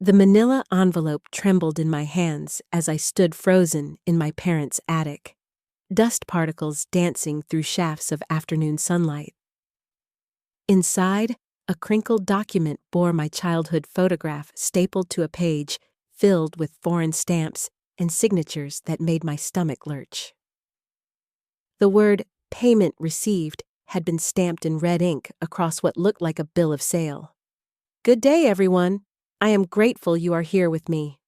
The manila envelope trembled in my hands as I stood frozen in my parents' attic, dust particles dancing through shafts of afternoon sunlight. Inside, a crinkled document bore my childhood photograph stapled to a page filled with foreign stamps and signatures that made my stomach lurch. The word "payment received" had been stamped in red ink across what looked like a bill of sale. "Good day, everyone. I am grateful you are here with me.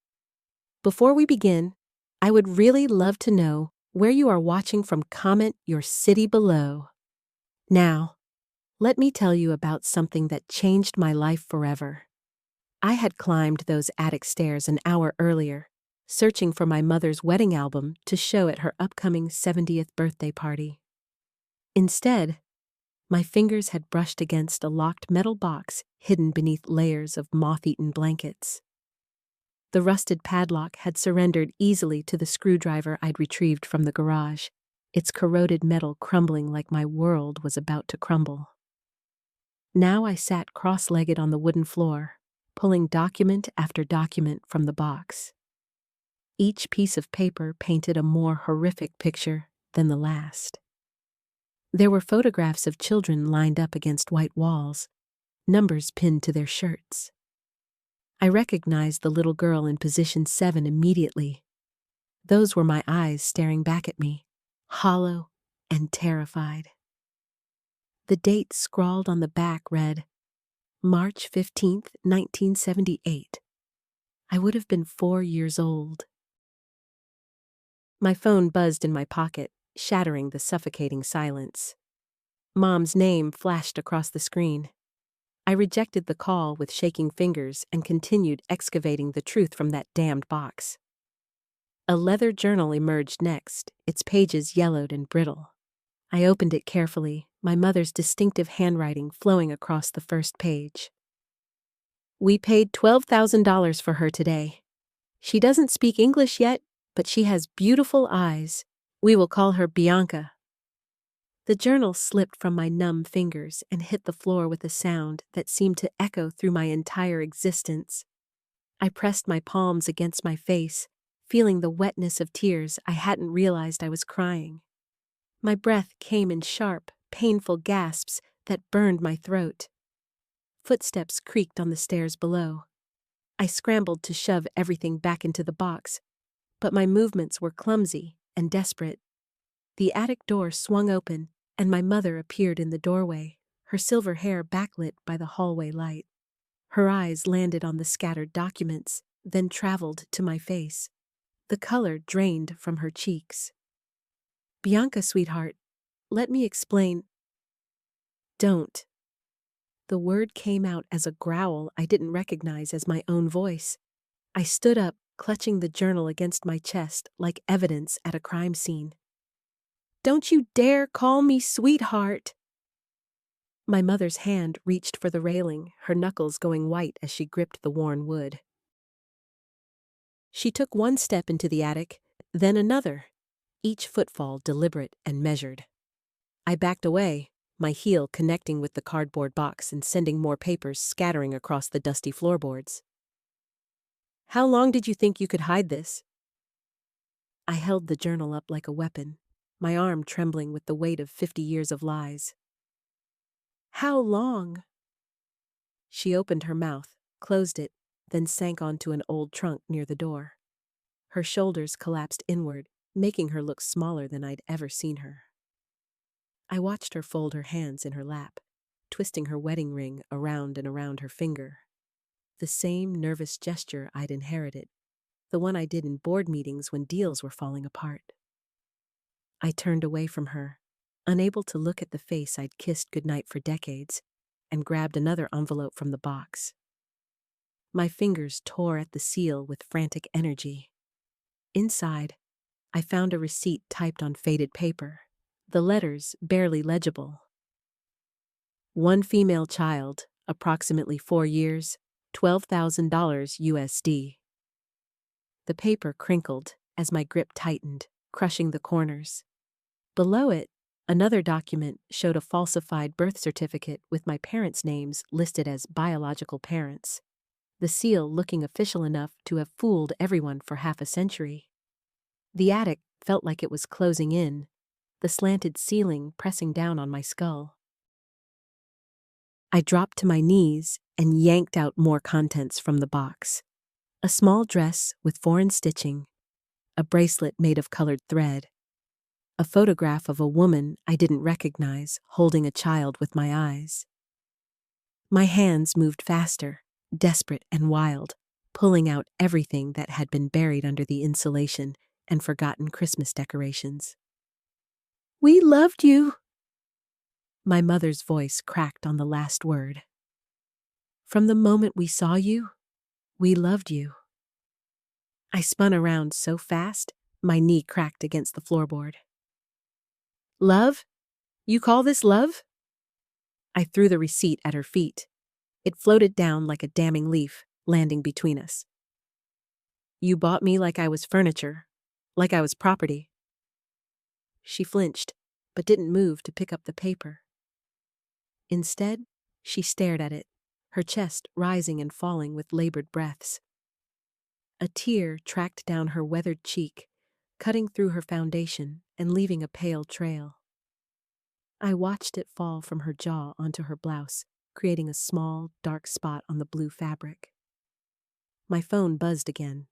Before we begin, I would really love to know where you are watching from. Comment your city below. Now, let me tell you about something that changed my life forever. I had climbed those attic stairs an hour earlier, searching for my mother's wedding album to show at her upcoming 70th birthday party. Instead, my fingers had brushed against a locked metal box hidden beneath layers of moth-eaten blankets. The rusted padlock had surrendered easily to the screwdriver I'd retrieved from the garage, its corroded metal crumbling like my world was about to crumble. Now I sat cross-legged on the wooden floor, pulling document after document from the box. Each piece of paper painted a more horrific picture than the last. There were photographs of children lined up against white walls, numbers pinned to their shirts. I recognized the little girl in position 7 immediately. Those were my eyes staring back at me, hollow and terrified. The date scrawled on the back read, March 15th, 1978. I would have been 4 years old. My phone buzzed in my pocket, shattering the suffocating silence. Mom's name flashed across the screen. I rejected the call with shaking fingers and continued excavating the truth from that damned box. A leather journal emerged next, its pages yellowed and brittle. I opened it carefully, my mother's distinctive handwriting flowing across the first page. "We paid $12,000 for her today. She doesn't speak English yet, but she has beautiful eyes. We will call her Bianca." The journal slipped from my numb fingers and hit the floor with a sound that seemed to echo through my entire existence. I pressed my palms against my face, feeling the wetness of tears I hadn't realized I was crying. My breath came in sharp, painful gasps that burned my throat. Footsteps creaked on the stairs below. I scrambled to shove everything back into the box, but my movements were clumsy and desperate. The attic door swung open, and my mother appeared in the doorway, her silver hair backlit by the hallway light. Her eyes landed on the scattered documents, then traveled to my face. The color drained from her cheeks. "Bianca, sweetheart, let me explain." "Don't." The word came out as a growl I didn't recognize as my own voice. I stood up, clutching the journal against my chest like evidence at a crime scene. "Don't you dare call me sweetheart!" My mother's hand reached for the railing, her knuckles going white as she gripped the worn wood. She took one step into the attic, then another, each footfall deliberate and measured. I backed away, my heel connecting with the cardboard box and sending more papers scattering across the dusty floorboards. "How long did you think you could hide this?" I held the journal up like a weapon, my arm trembling with the weight of 50 years of lies. "How long?" She opened her mouth, closed it, then sank onto an old trunk near the door. Her shoulders collapsed inward, making her look smaller than I'd ever seen her. I watched her fold her hands in her lap, twisting her wedding ring around and around her finger. The same nervous gesture I'd inherited, the one I did in board meetings when deals were falling apart. I turned away from her, unable to look at the face I'd kissed goodnight for decades, and grabbed another envelope from the box. My fingers tore at the seal with frantic energy. Inside, I found a receipt typed on faded paper, the letters barely legible. One female child, approximately 4 years, $12,000 USD. The paper crinkled as my grip tightened, crushing the corners. Below it, another document showed a falsified birth certificate with my parents' names listed as biological parents. the seal looking official enough to have fooled everyone for half a century. The attic felt like it was closing in, the slanted ceiling pressing down on my skull. I dropped to my knees and yanked out more contents from the box. A small dress with foreign stitching, a bracelet made of colored thread, a photograph of a woman I didn't recognize holding a child with my eyes. My hands moved faster, desperate and wild, pulling out everything that had been buried under the insulation and forgotten Christmas decorations. "We loved you!" My mother's voice cracked on the last word. "From the moment we saw you, we loved you." I spun around so fast, my knee cracked against the floorboard. "Love? You call this love?" I threw the receipt at her feet. It floated down like a damning leaf, landing between us. "You bought me like I was furniture, like I was property." She flinched, but didn't move to pick up the paper. Instead, she stared at it, her chest rising and falling with labored breaths. A tear tracked down her weathered cheek, cutting through her foundation and leaving a pale trail. I watched it fall from her jaw onto her blouse, creating a small, dark spot on the blue fabric. My phone buzzed again.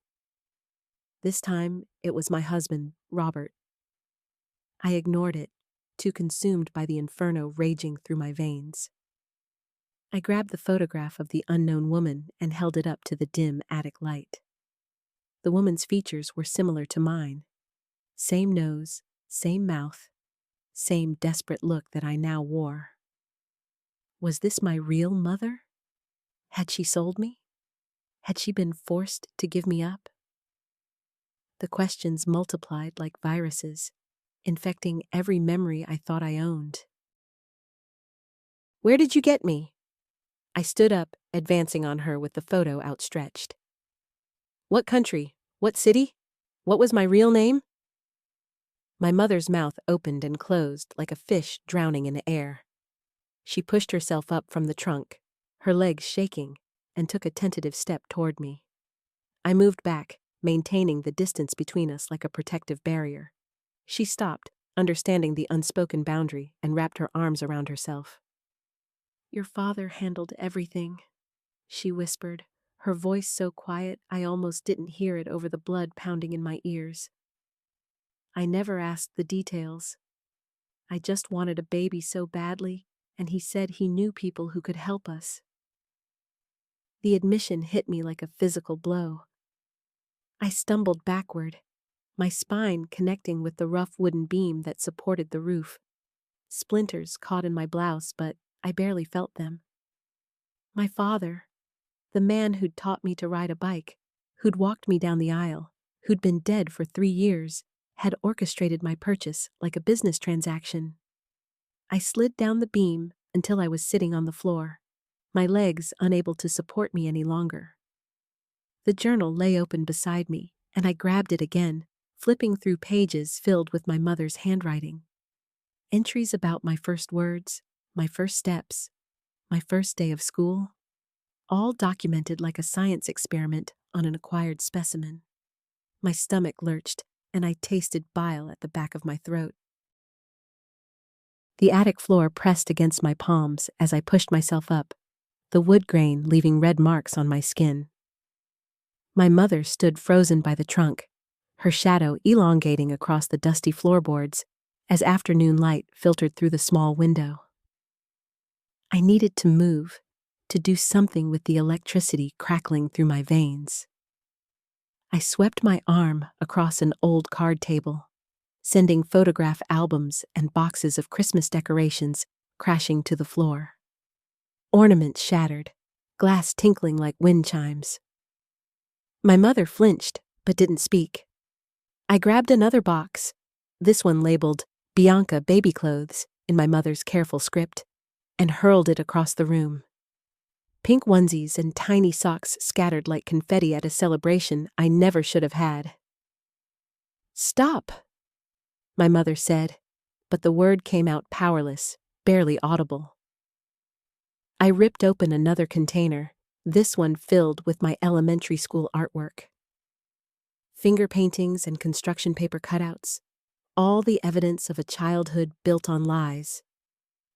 This time, it was my husband, Robert. I ignored it, too consumed by the inferno raging through my veins. I grabbed the photograph of the unknown woman and held it up to the dim attic light. The woman's features were similar to mine. Same nose, same mouth, same desperate look that I now wore. Was this my real mother? Had she sold me? Had she been forced to give me up? The questions multiplied like viruses, infecting every memory I thought I owned. "Where did you get me?" I stood up, advancing on her with the photo outstretched. "What country? What city? What was my real name?" My mother's mouth opened and closed like a fish drowning in air. She pushed herself up from the trunk, her legs shaking, and took a tentative step toward me. I moved back, maintaining the distance between us like a protective barrier. She stopped, understanding the unspoken boundary, and wrapped her arms around herself. "Your father handled everything," she whispered, her voice so quiet I almost didn't hear it over the blood pounding in my ears. "I never asked the details. I just wanted a baby so badly, and he said he knew people who could help us." The admission hit me like a physical blow. I stumbled backward, my spine connecting with the rough wooden beam that supported the roof. Splinters caught in my blouse, but I barely felt them. My father, the man who'd taught me to ride a bike, who'd walked me down the aisle, who'd been dead for 3 years, had orchestrated my purchase like a business transaction. I slid down the beam until I was sitting on the floor, my legs unable to support me any longer. The journal lay open beside me, and I grabbed it again, flipping through pages filled with my mother's handwriting. Entries about my first words, my first steps, my first day of school, all documented like a science experiment on an acquired specimen. My stomach lurched, and I tasted bile at the back of my throat. The attic floor pressed against my palms as I pushed myself up, the wood grain leaving red marks on my skin. My mother stood frozen by the trunk, her shadow elongating across the dusty floorboards as afternoon light filtered through the small window. I needed to move, to do something with the electricity crackling through my veins. I swept my arm across an old card table, sending photograph albums and boxes of Christmas decorations crashing to the floor. Ornaments shattered, glass tinkling like wind chimes. My mother flinched, but didn't speak. I grabbed another box, this one labeled Bianca Baby Clothes in my mother's careful script, and hurled it across the room. Pink onesies and tiny socks scattered like confetti at a celebration I never should have had. "Stop," my mother said, but the word came out powerless, barely audible. I ripped open another container, this one filled with my elementary school artwork. Finger paintings and construction paper cutouts, all the evidence of a childhood built on lies.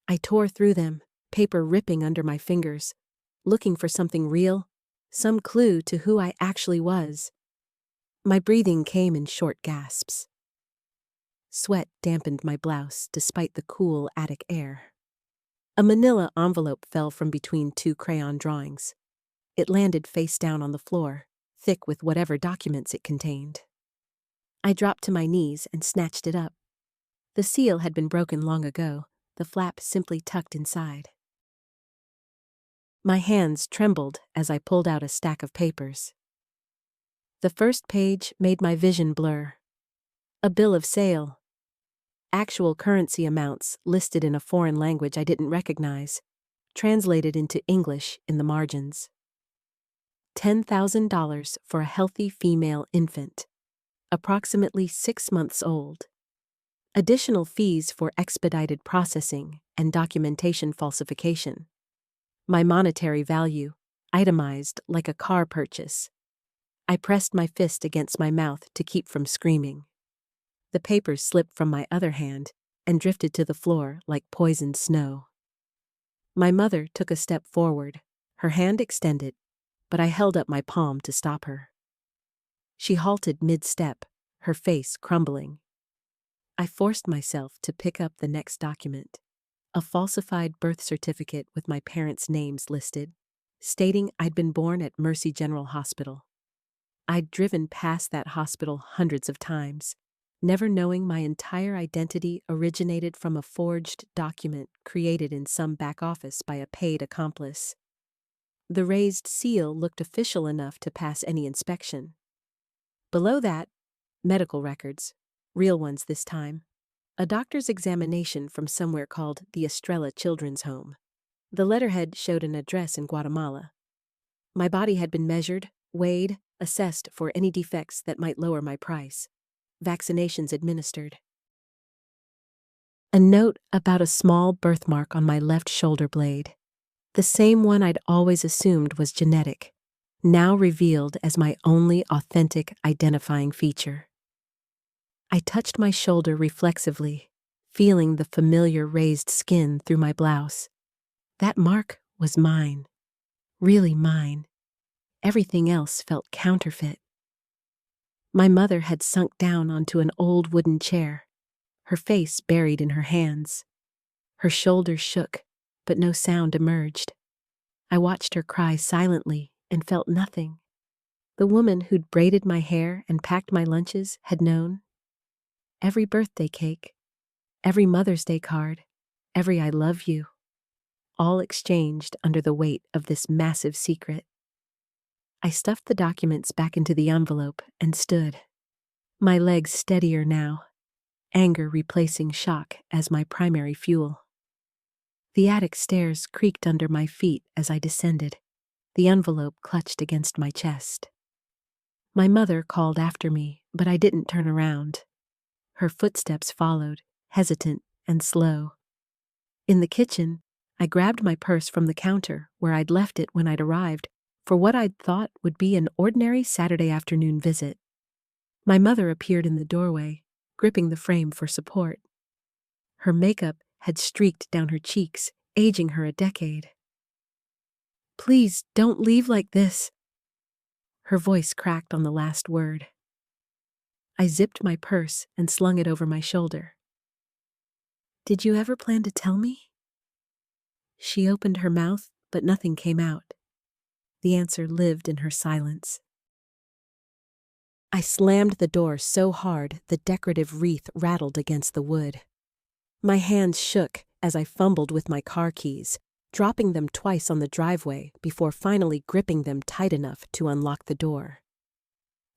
I tore through them, paper ripping under my fingers, looking for something real, some clue to who I actually was. My breathing came in short gasps. Sweat dampened my blouse despite the cool attic air. A manila envelope fell from between two crayon drawings. It landed face down on the floor, thick with whatever documents it contained. I dropped to my knees and snatched it up. The seal had been broken long ago, the flap simply tucked inside. My hands trembled as I pulled out a stack of papers. The first page made my vision blur. A bill of sale. Actual currency amounts listed in a foreign language I didn't recognize, translated into English in the margins. $10,000 for a healthy female infant, approximately 6 months old. Additional fees for expedited processing and documentation falsification. My monetary value, itemized like a car purchase. I pressed my fist against my mouth to keep from screaming. The papers slipped from my other hand and drifted to the floor like poisoned snow. My mother took a step forward, her hand extended, but I held up my palm to stop her. She halted mid-step, her face crumbling. I forced myself to pick up the next document, a falsified birth certificate with my parents' names listed, stating I'd been born at Mercy General Hospital. I'd driven past that hospital hundreds of times, never knowing my entire identity originated from a forged document created in some back office by a paid accomplice. The raised seal looked official enough to pass any inspection. Below that, medical records, real ones this time, a doctor's examination from somewhere called the Estrella Children's Home. The letterhead showed an address in Guatemala. My body had been measured, weighed, assessed for any defects that might lower my price. Vaccinations administered. A note about a small birthmark on my left shoulder blade, the same one I'd always assumed was genetic, now revealed as my only authentic identifying feature. I touched my shoulder reflexively, feeling the familiar raised skin through my blouse. That mark was mine, really mine. Everything else felt counterfeit. My mother had sunk down onto an old wooden chair, her face buried in her hands. Her shoulders shook, but no sound emerged. I watched her cry silently and felt nothing. The woman who'd braided my hair and packed my lunches had known. Every birthday cake, every Mother's Day card, every I love you, all exchanged under the weight of this massive secret. I stuffed the documents back into the envelope and stood, my legs steadier now, anger replacing shock as my primary fuel. The attic stairs creaked under my feet as I descended, the envelope clutched against my chest. My mother called after me, but I didn't turn around. Her footsteps followed, hesitant and slow. In the kitchen, I grabbed my purse from the counter where I'd left it when I'd arrived for what I'd thought would be an ordinary Saturday afternoon visit. My mother appeared in the doorway, gripping the frame for support. Her makeup had streaked down her cheeks, aging her a decade. "Please don't leave like this." Her voice cracked on the last word. I zipped my purse and slung it over my shoulder. "Did you ever plan to tell me?" She opened her mouth, but nothing came out. The answer lived in her silence. I slammed the door so hard the decorative wreath rattled against the wood. My hands shook as I fumbled with my car keys, dropping them twice on the driveway before finally gripping them tight enough to unlock the door.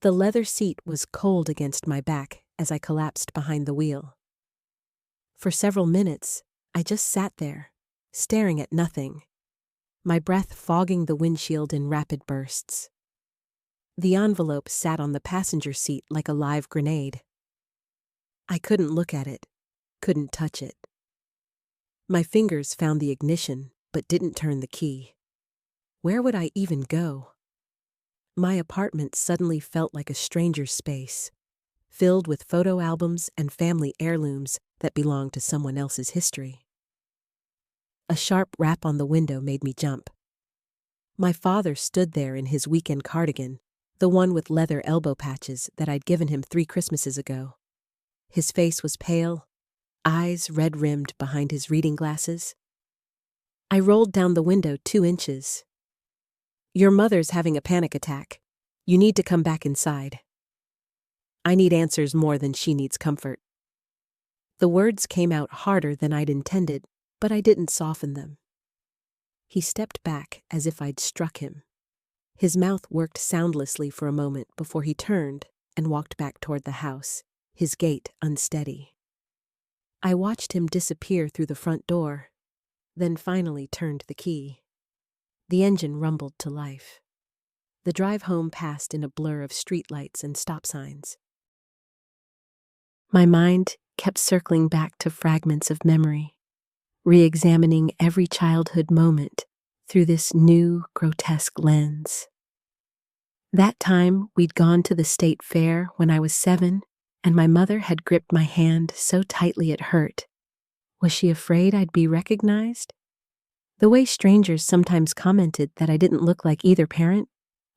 The leather seat was cold against my back as I collapsed behind the wheel. For several minutes, I just sat there, staring at nothing, my breath fogging the windshield in rapid bursts. The envelope sat on the passenger seat like a live grenade. I couldn't look at it, couldn't touch it. My fingers found the ignition, but didn't turn the key. Where would I even go? My apartment suddenly felt like a stranger's space, filled with photo albums and family heirlooms that belonged to someone else's history. A sharp rap on the window made me jump. My father stood there in his weekend cardigan, the one with leather elbow patches that I'd given him 3 Christmases ago. His face was pale, eyes red-rimmed behind his reading glasses. I rolled down the window 2 inches. "Your mother's having a panic attack. You need to come back inside. I need answers more than she needs comfort." The words came out harder than I'd intended, but I didn't soften them. He stepped back as if I'd struck him. His mouth worked soundlessly for a moment before he turned and walked back toward the house, his gait unsteady. I watched him disappear through the front door, then finally turned the key. The engine rumbled to life. The drive home passed in a blur of streetlights and stop signs. My mind kept circling back to fragments of memory, re-examining every childhood moment through this new, grotesque lens. That time we'd gone to the state fair when I was 7, and my mother had gripped my hand so tightly it hurt. Was she afraid I'd be recognized? The way strangers sometimes commented that I didn't look like either parent,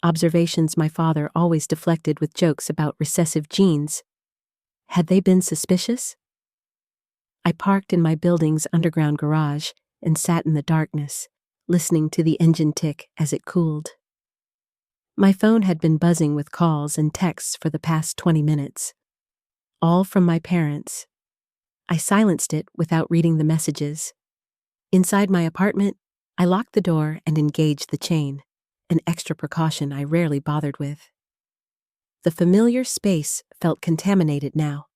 observations my father always deflected with jokes about recessive genes, had they been suspicious? I parked in my building's underground garage and sat in the darkness, listening to the engine tick as it cooled. My phone had been buzzing with calls and texts for the past 20 minutes, all from my parents. I silenced it without reading the messages. Inside my apartment, I locked the door and engaged the chain, an extra precaution I rarely bothered with. The familiar space felt contaminated now,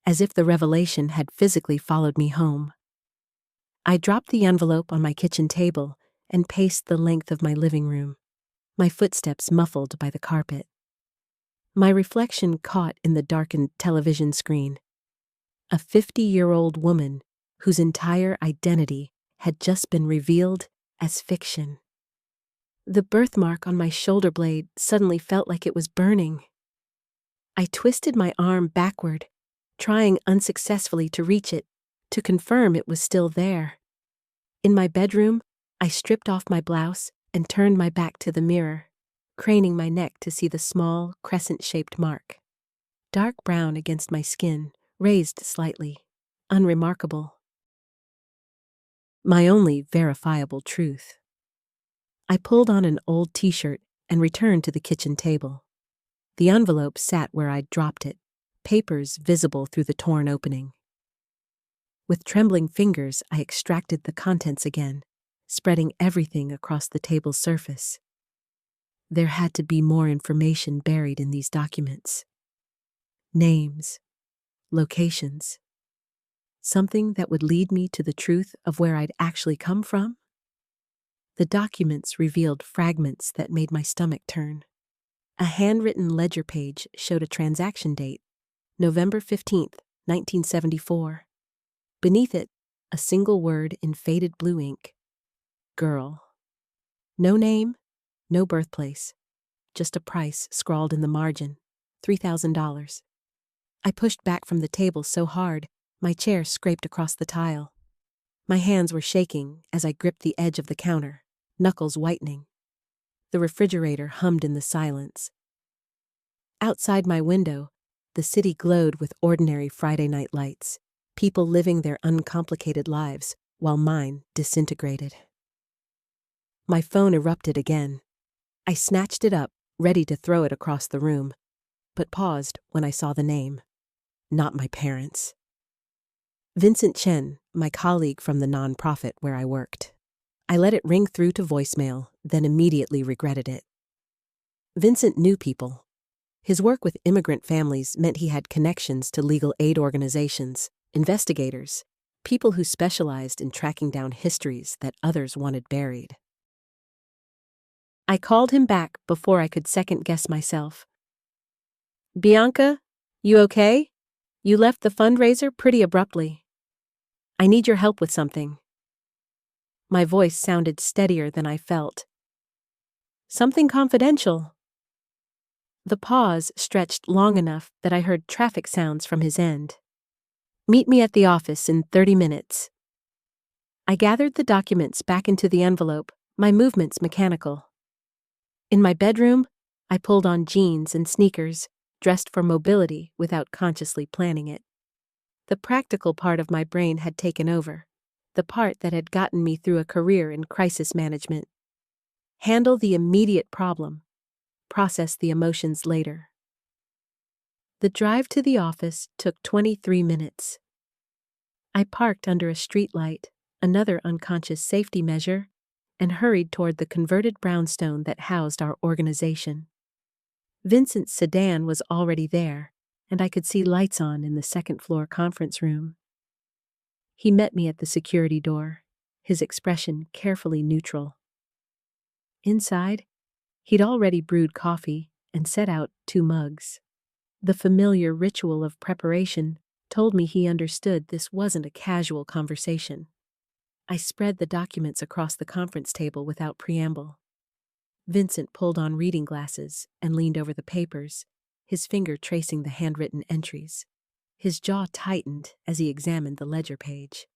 as if the revelation had physically followed me home. I dropped the envelope on my kitchen table and paced the length of my living room, my footsteps muffled by the carpet. My reflection caught in the darkened television screen. A 50-year-old woman whose entire identity had just been revealed as fiction. The birthmark on my shoulder blade suddenly felt like it was burning. I twisted my arm backward, trying unsuccessfully to reach it, to confirm it was still there. In my bedroom, I stripped off my blouse and turned my back to the mirror, craning my neck to see the small, crescent-shaped mark. Dark brown against my skin, raised slightly, unremarkable. My only verifiable truth. I pulled on an old t-shirt and returned to the kitchen table. The envelope sat where I'd dropped it, papers visible through the torn opening. With trembling fingers, I extracted the contents again, spreading everything across the table's surface. There had to be more information buried in these documents. Names, locations, something that would lead me to the truth of where I'd actually come from? The documents revealed fragments that made my stomach turn. A handwritten ledger page showed a transaction date, November 15th, 1974. Beneath it, a single word in faded blue ink. Girl. No name, no birthplace, just a price scrawled in the margin, $3,000. I pushed back from the table so hard, my chair scraped across the tile. My hands were shaking as I gripped the edge of the counter, knuckles whitening. The refrigerator hummed in the silence. Outside my window, the city glowed with ordinary Friday night lights, people living their uncomplicated lives while mine disintegrated. My phone erupted again. I snatched it up, ready to throw it across the room, but paused when I saw the name. Not my parents. Vincent Chen, my colleague from the nonprofit where I worked. I let it ring through to voicemail, then immediately regretted it. Vincent knew people. His work with immigrant families meant he had connections to legal aid organizations, investigators, people who specialized in tracking down histories that others wanted buried. I called him back before I could second-guess myself. "Bianca, you okay? You left the fundraiser pretty abruptly. I need your help with something." My voice sounded steadier than I felt. Something confidential. The pause stretched long enough that I heard traffic sounds from his end. Meet me at the office in 30 minutes. I gathered the documents back into the envelope, my movements mechanical. In my bedroom, I pulled on jeans and sneakers, dressed for mobility without consciously planning it. The practical part of my brain had taken over, the part that had gotten me through a career in crisis management. Handle the immediate problem, process the emotions later. The drive to the office took 23 minutes. I parked under a streetlight, another unconscious safety measure, and hurried toward the converted brownstone that housed our organization. Vincent's sedan was already there, and I could see lights on in the second-floor conference room. He met me at the security door, his expression carefully neutral. Inside, he'd already brewed coffee and set out 2 mugs. The familiar ritual of preparation told me he understood this wasn't a casual conversation. I spread the documents across the conference table without preamble. Vincent pulled on reading glasses and leaned over the papers, his finger tracing the handwritten entries. His jaw tightened as he examined the ledger page.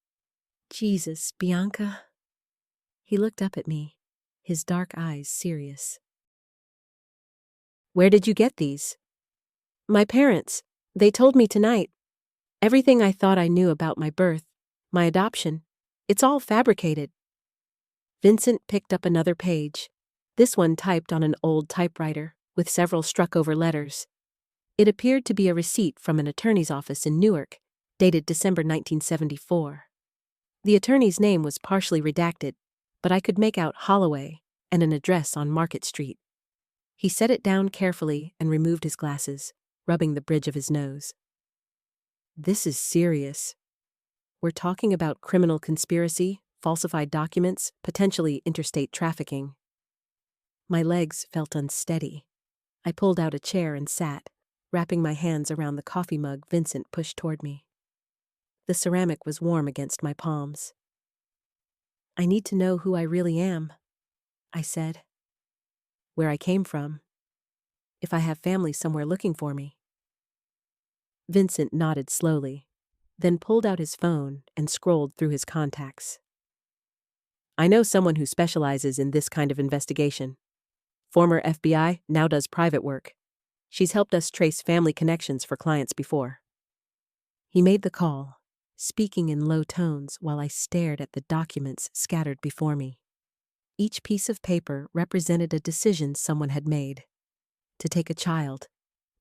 Jesus, Bianca. He looked up at me, his dark eyes serious. Where did you get these? My parents. They told me tonight. Everything I thought I knew about my birth, my adoption, it's all fabricated. Vincent picked up another page, this one typed on an old typewriter, with several struck-over letters. It appeared to be a receipt from an attorney's office in Newark, dated December 1974. The attorney's name was partially redacted, but I could make out Holloway and an address on Market Street. He set it down carefully and removed his glasses, rubbing the bridge of his nose. This is serious. We're talking about criminal conspiracy, falsified documents, potentially interstate trafficking. My legs felt unsteady. I pulled out a chair and sat, wrapping my hands around the coffee mug Vincent pushed toward me. The ceramic was warm against my palms. I need to know who I really am, I said. Where I came from. If I have family somewhere looking for me. Vincent nodded slowly, then pulled out his phone and scrolled through his contacts. I know someone who specializes in this kind of investigation. Former FBI, now does private work. She's helped us trace family connections for clients before. He made the call, speaking in low tones while I stared at the documents scattered before me. Each piece of paper represented a decision someone had made. To take a child,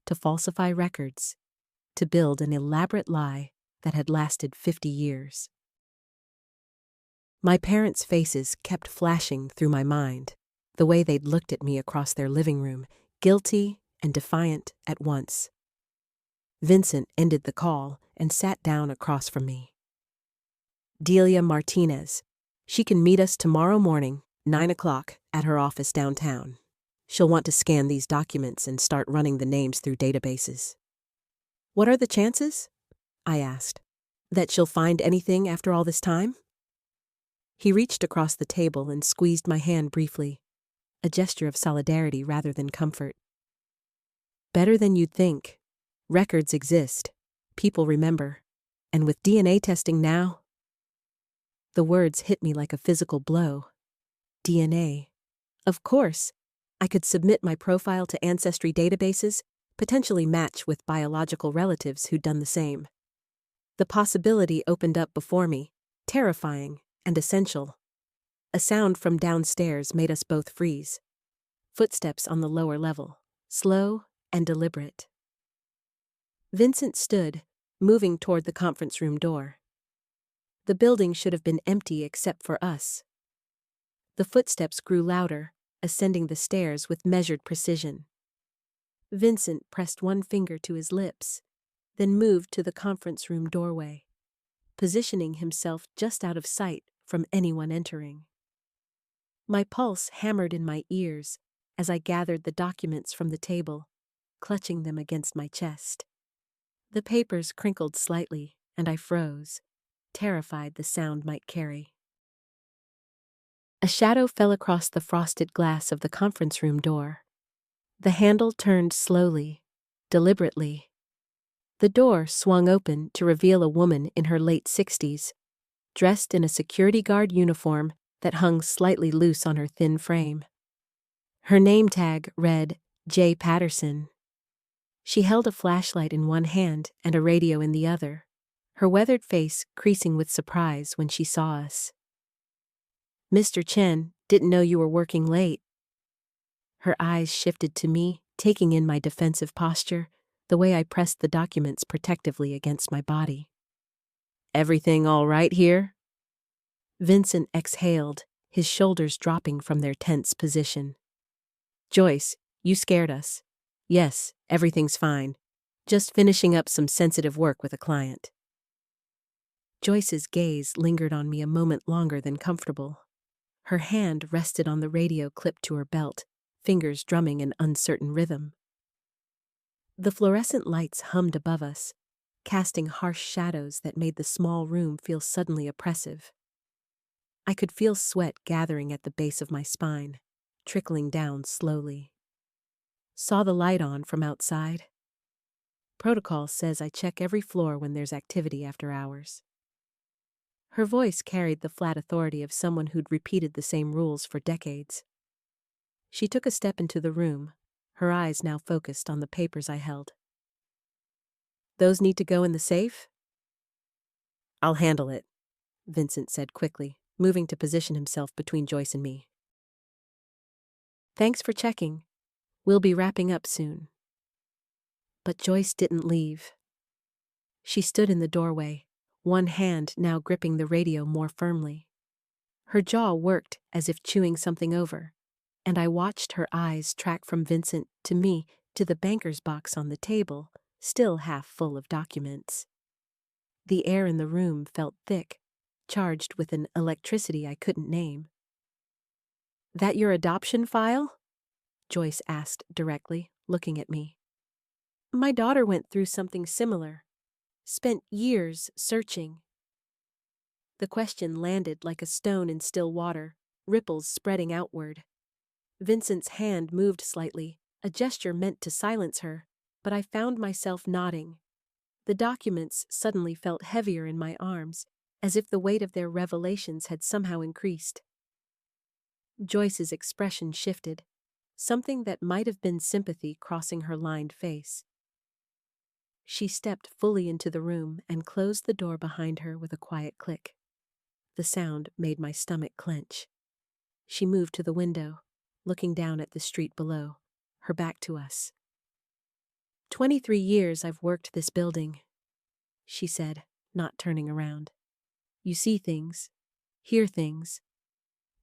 to falsify records, to build an elaborate lie that had lasted 50 years. My parents' faces kept flashing through my mind, the way they'd looked at me across their living room, guilty and defiant at once. Vincent ended the call and sat down across from me. Delia Martinez. She can meet us tomorrow morning, 9 o'clock, at her office downtown. She'll want to scan these documents and start running the names through databases. What are the chances? I asked. That she'll find anything after all this time? He reached across the table and squeezed my hand briefly, a gesture of solidarity rather than comfort. Better than you'd think. Records exist. People remember. And with DNA testing now... The words hit me like a physical blow. DNA. Of course, I could submit my profile to ancestry databases, potentially match with biological relatives who'd done the same. The possibility opened up before me, terrifying and essential. A sound from downstairs made us both freeze. Footsteps on the lower level, slow and deliberate. Vincent stood, moving toward the conference room door. The building should have been empty except for us. The footsteps grew louder, ascending the stairs with measured precision. Vincent pressed one finger to his lips, then moved to the conference room doorway, positioning himself just out of sight from anyone entering. My pulse hammered in my ears as I gathered the documents from the table, clutching them against my chest. The papers crinkled slightly, and I froze, terrified the sound might carry. A shadow fell across the frosted glass of the conference room door. The handle turned slowly, deliberately. The door swung open to reveal a woman in her late 60s, dressed in a security guard uniform that hung slightly loose on her thin frame. Her name tag read J. Patterson. She held a flashlight in one hand and a radio in the other, her weathered face creasing with surprise when she saw us. "Mr. Chen, didn't know you were working late." Her eyes shifted to me, taking in my defensive posture, the way I pressed the documents protectively against my body. "Everything all right here?" Vincent exhaled, his shoulders dropping from their tense position. "Joyce, you scared us." "Yes, everything's fine. Just finishing up some sensitive work with a client." Joyce's gaze lingered on me a moment longer than comfortable. Her hand rested on the radio clipped to her belt, fingers drumming an uncertain rhythm. The fluorescent lights hummed above us, casting harsh shadows that made the small room feel suddenly oppressive. I could feel sweat gathering at the base of my spine, trickling down slowly. "Saw the light on from outside. Protocol says I check every floor when there's activity after hours." Her voice carried the flat authority of someone who'd repeated the same rules for decades. She took a step into the room, her eyes now focused on the papers I held. "Those need to go in the safe?" "I'll handle it," Vincent said quickly, moving to position himself between Joyce and me. "Thanks for checking. We'll be wrapping up soon." But Joyce didn't leave. She stood in the doorway, one hand now gripping the radio more firmly. Her jaw worked as if chewing something over, and I watched her eyes track from Vincent to me to the banker's box on the table, still half full of documents. The air in the room felt thick, charged with an electricity I couldn't name. "That your adoption file?" Joyce asked directly, looking at me. "My daughter went through something similar. Spent years searching." The question landed like a stone in still water, ripples spreading outward. Vincent's hand moved slightly, a gesture meant to silence her, but I found myself nodding. The documents suddenly felt heavier in my arms, as if the weight of their revelations had somehow increased. Joyce's expression shifted, something that might have been sympathy crossing her lined face. She stepped fully into the room and closed the door behind her with a quiet click. The sound made my stomach clench. She moved to the window, looking down at the street below, her back to us. 23 years I've worked this building," she said, not turning around. "You see things, hear things.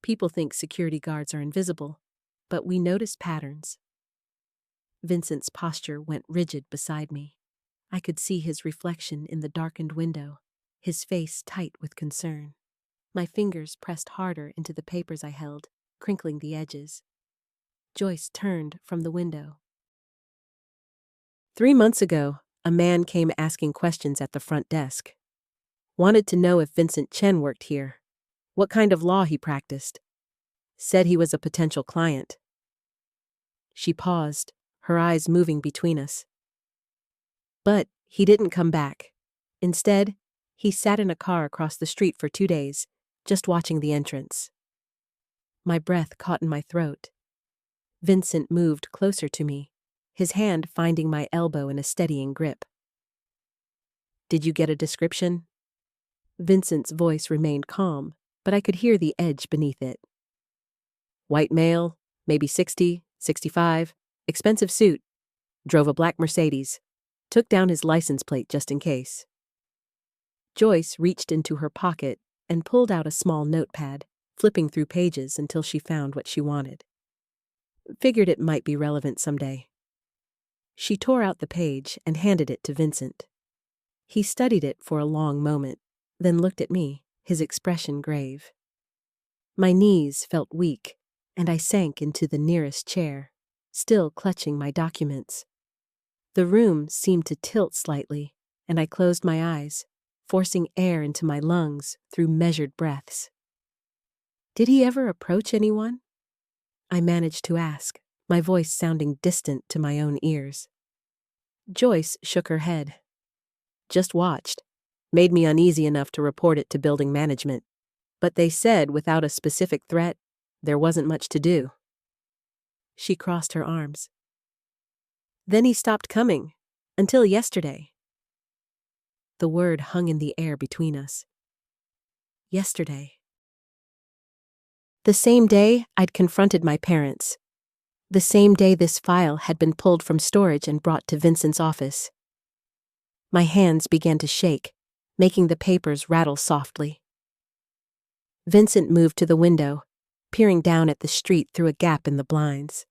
People think security guards are invisible, but we notice patterns." Vincent's posture went rigid beside me. I could see his reflection in the darkened window, his face tight with concern. My fingers pressed harder into the papers I held, crinkling the edges. Joyce turned from the window. 3 months ago, a man came asking questions at the front desk. Wanted to know if Vincent Chen worked here, what kind of law he practiced. Said he was a potential client." She paused, her eyes moving between us. "But he didn't come back. Instead, he sat in a car across the street for 2 days, just watching the entrance." My breath caught in my throat. Vincent moved closer to me, his hand finding my elbow in a steadying grip. "Did you get a description?" Vincent's voice remained calm, but I could hear the edge beneath it. "White male, maybe 60, 65, expensive suit, drove a black Mercedes, took down his license plate just in case." Joyce reached into her pocket and pulled out a small notepad, flipping through pages until she found what she wanted. Figured it might be relevant someday. She tore out the page and handed it to Vincent. He studied it for a long moment, then looked at me, his expression grave. My knees felt weak, and I sank into the nearest chair, still clutching my documents. The room seemed to tilt slightly, and I closed my eyes, forcing air into my lungs through measured breaths. Did he ever approach anyone? I managed to ask, my voice sounding distant to my own ears. Joyce shook her head. Just watched. Made me uneasy enough to report it to building management. But they said without a specific threat, there wasn't much to do. She crossed her arms. Then he stopped coming. Until yesterday. The word hung in the air between us. Yesterday. The same day I'd confronted my parents. The same day this file had been pulled from storage and brought to Vincent's office. My hands began to shake, making the papers rattle softly. Vincent moved to the window, peering down at the street through a gap in the blinds.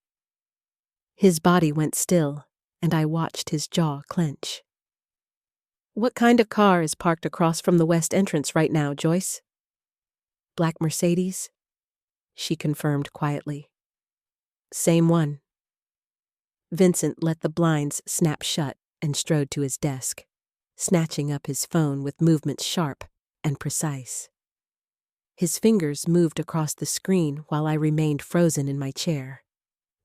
His body went still, and I watched his jaw clench. What kind of car is parked across from the west entrance right now, Joyce? Black Mercedes? She confirmed quietly. Same one. Vincent let the blinds snap shut and strode to his desk, snatching up his phone with movements sharp and precise. His fingers moved across the screen while I remained frozen in my chair,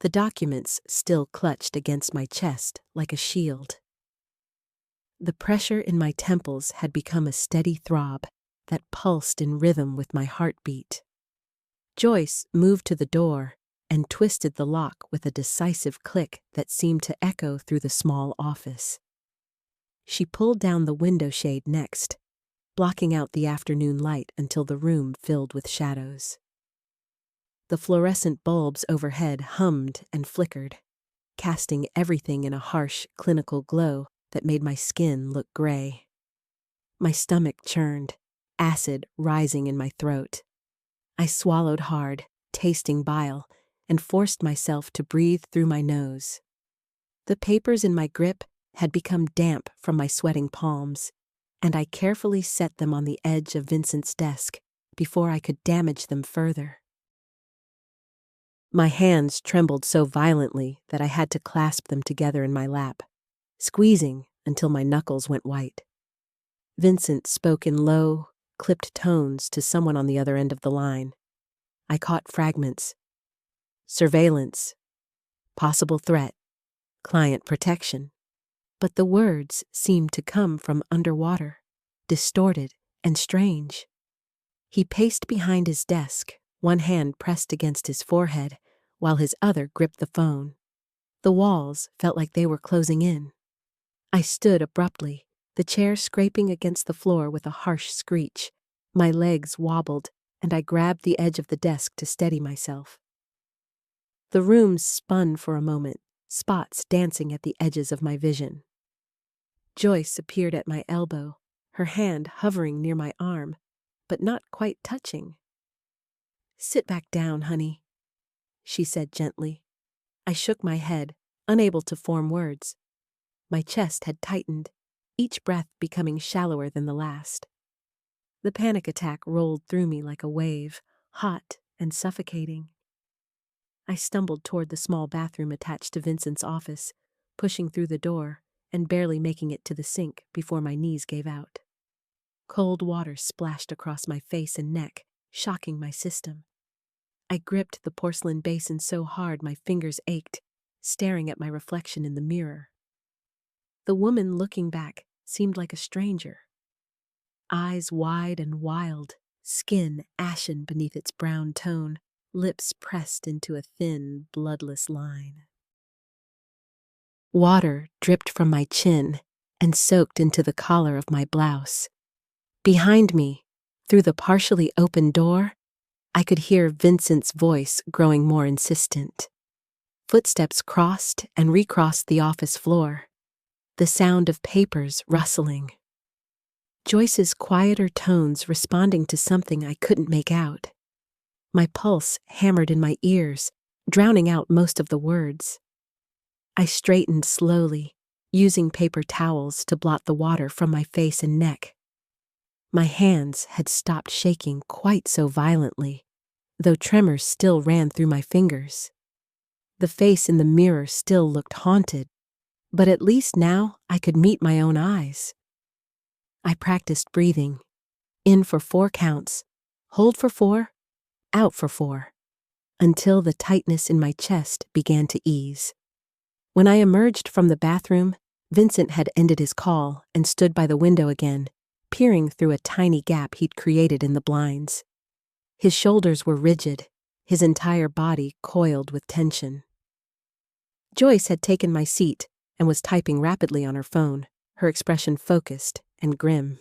the documents still clutched against my chest like a shield. The pressure in my temples had become a steady throb that pulsed in rhythm with my heartbeat. Joyce moved to the door and twisted the lock with a decisive click that seemed to echo through the small office. She pulled down the window shade next, blocking out the afternoon light until the room filled with shadows. The fluorescent bulbs overhead hummed and flickered, casting everything in a harsh, clinical glow that made my skin look gray. My stomach churned, acid rising in my throat. I swallowed hard, tasting bile, and forced myself to breathe through my nose. The papers in my grip had become damp from my sweating palms, and I carefully set them on the edge of Vincent's desk before I could damage them further. My hands trembled so violently that I had to clasp them together in my lap, squeezing until my knuckles went white. Vincent spoke in low, clipped tones to someone on the other end of the line. I caught fragments. Surveillance. Possible threat. Client protection. But the words seemed to come from underwater, distorted and strange. He paced behind his desk, one hand pressed against his forehead, while his other gripped the phone. The walls felt like they were closing in. I stood abruptly, the chair scraping against the floor with a harsh screech. My legs wobbled, and I grabbed the edge of the desk to steady myself. The room spun for a moment, spots dancing at the edges of my vision. Joyce appeared at my elbow, her hand hovering near my arm, but not quite touching. "Sit back down, honey," she said gently. I shook my head, unable to form words. My chest had tightened, each breath becoming shallower than the last. The panic attack rolled through me like a wave, hot and suffocating. I stumbled toward the small bathroom attached to Vincent's office, pushing through the door and barely making it to the sink before my knees gave out. Cold water splashed across my face and neck, shocking my system. I gripped the porcelain basin so hard my fingers ached, staring at my reflection in the mirror. The woman looking back seemed like a stranger. Eyes wide and wild, skin ashen beneath its brown tone, lips pressed into a thin, bloodless line. Water dripped from my chin and soaked into the collar of my blouse. Behind me, through the partially open door, I could hear Vincent's voice growing more insistent. Footsteps crossed and recrossed the office floor, the sound of papers rustling. Joyce's quieter tones responding to something I couldn't make out. My pulse hammered in my ears, drowning out most of the words. I straightened slowly, using paper towels to blot the water from my face and neck. My hands had stopped shaking quite so violently, though tremors still ran through my fingers. The face in the mirror still looked haunted, but at least now I could meet my own eyes. I practiced breathing, in for 4 counts, hold for 4, Out for 4. Until the tightness in my chest began to ease. When I emerged from the bathroom, Vincent had ended his call and stood by the window again, peering through a tiny gap he'd created in the blinds. His shoulders were rigid, his entire body coiled with tension. Joyce had taken my seat and was typing rapidly on her phone, her expression focused and grim.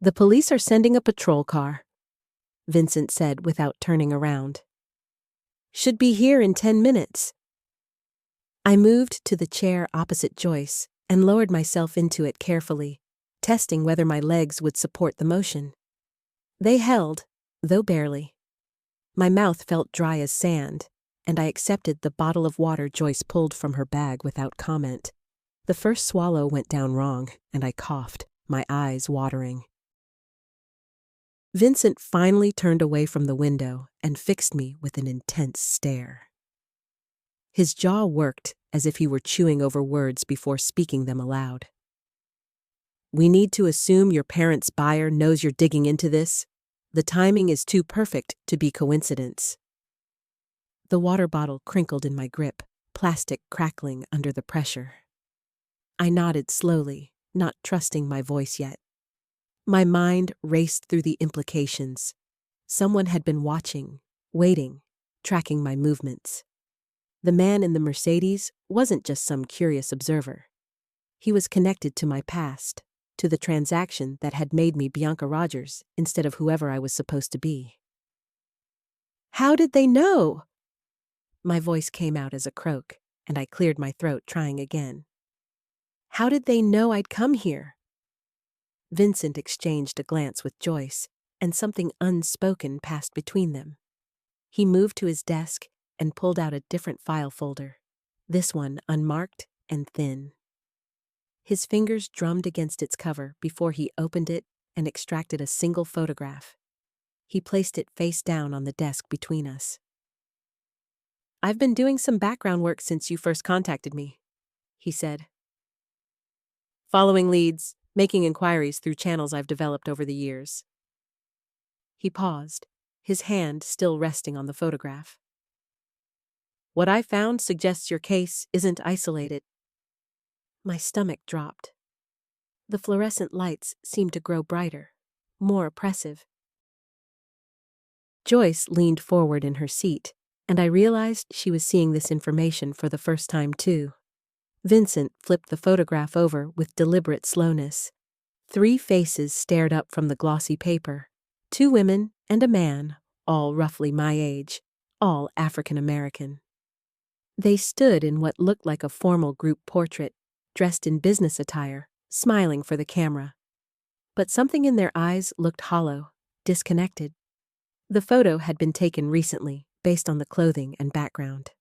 "The police are sending a patrol car," Vincent said without turning around. "Should be here in 10 minutes. I moved to the chair opposite Joyce and lowered myself into it carefully, testing whether my legs would support the motion. They held, though barely. My mouth felt dry as sand, and I accepted the bottle of water Joyce pulled from her bag without comment. The first swallow went down wrong, and I coughed, my eyes watering. Vincent finally turned away from the window and fixed me with an intense stare. His jaw worked as if he were chewing over words before speaking them aloud. "We need to assume your parents' buyer knows you're digging into this. The timing is too perfect to be coincidence." The water bottle crinkled in my grip, plastic crackling under the pressure. I nodded slowly, not trusting my voice yet. My mind raced through the implications. Someone had been watching, waiting, tracking my movements. The man in the Mercedes wasn't just some curious observer. He was connected to my past, to the transaction that had made me Bianca Rogers instead of whoever I was supposed to be. "How did they know?" My voice came out as a croak, and I cleared my throat, trying again. "How did they know I'd come here?" Vincent exchanged a glance with Joyce, and something unspoken passed between them. He moved to his desk and pulled out a different file folder, this one unmarked and thin. His fingers drummed against its cover before he opened it and extracted a single photograph. He placed it face down on the desk between us. "I've been doing some background work since you first contacted me," he said. "Following leads, making inquiries through channels I've developed over the years." He paused, his hand still resting on the photograph. "What I found suggests your case isn't isolated." My stomach dropped. The fluorescent lights seemed to grow brighter, more oppressive. Joyce leaned forward in her seat, and I realized she was seeing this information for the first time too. Vincent flipped the photograph over with deliberate slowness. 3 faces stared up from the glossy paper. 2 women and a man, all roughly my age, all African American. They stood in what looked like a formal group portrait, dressed in business attire, smiling for the camera. But something in their eyes looked hollow, disconnected. The photo had been taken recently, based on the clothing and background.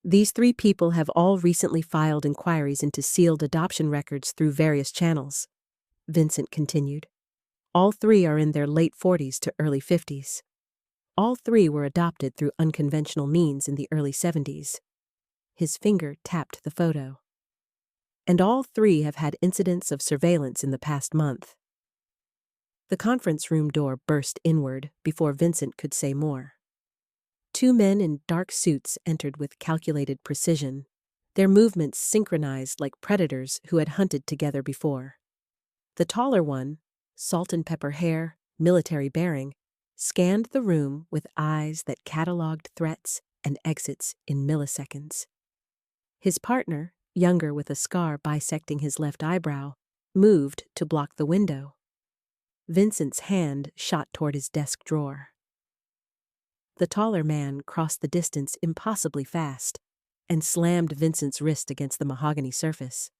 "These 3 people have all recently filed inquiries into sealed adoption records through various channels," Vincent continued. "All 3 are in their late 40s to early 50s. All 3 were adopted through unconventional means in the early 70s. His finger tapped the photo. "And all 3 have had incidents of surveillance in the past month." The conference room door burst inward before Vincent could say more. 2 men in dark suits entered with calculated precision, their movements synchronized like predators who had hunted together before. The taller one, salt and pepper hair, military bearing, scanned the room with eyes that cataloged threats and exits in milliseconds. His partner, younger with a scar bisecting his left eyebrow, moved to block the window. Vincent's hand shot toward his desk drawer. The taller man crossed the distance impossibly fast and slammed Vincent's wrist against the mahogany surface.